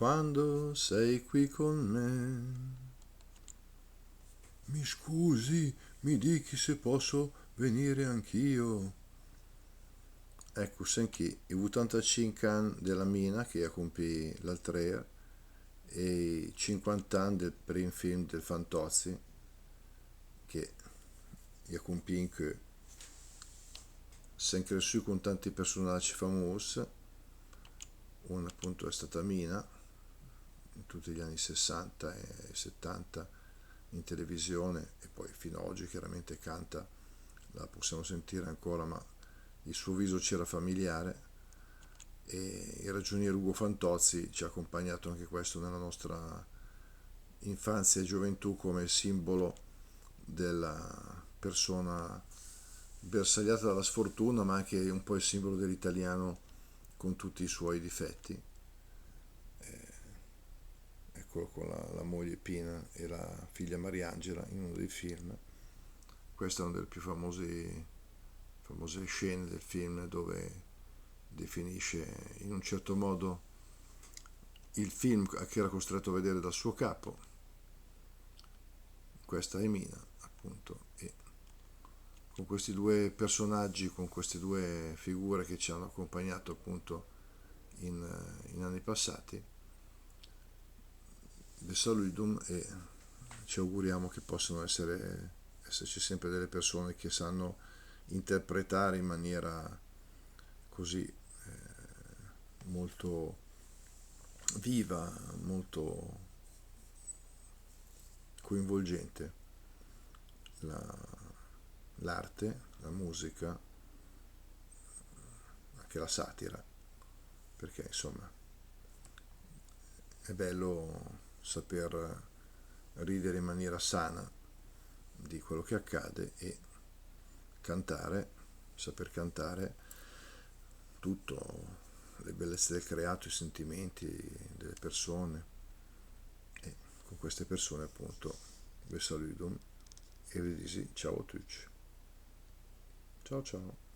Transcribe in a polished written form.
quando sei qui con me. Mi scusi, mi dichi se posso venire anch'io. Ecco, senti, i 85 anni della Mina che compì l'altrea e i 50 anni del primo film del Fantozzi che compì in che si è cresciuto con tanti personaggi famosi. Una appunto è stata Mina in tutti gli anni 60 e 70 in televisione e poi fino ad oggi chiaramente canta, la possiamo sentire ancora, ma il suo viso c'era familiare e il ragioniere Ugo Fantozzi ci ha accompagnato anche questo nella nostra infanzia e gioventù come simbolo della persona bersagliata dalla sfortuna, ma anche un po' il simbolo dell'italiano con tutti i suoi difetti. Eccolo con la moglie Pina e la figlia Mariangela in uno dei film. Questa è una delle più famose scene del film dove definisce in un certo modo il film che era costretto a vedere dal suo capo. Questa è Mina, appunto, e con questi due personaggi, con queste due figure che ci hanno accompagnato appunto in anni passati, vi saludum e ci auguriamo che possano esserci sempre delle persone che sanno interpretare in maniera così molto viva, molto coinvolgente la- l'arte, la musica, anche la satira, perché insomma è bello saper ridere in maniera sana di quello che accade e cantare, saper cantare tutto, le bellezze del creato, i sentimenti delle persone e con queste persone appunto vi saludum e vi disi ciao a tutti. Ciao ciao.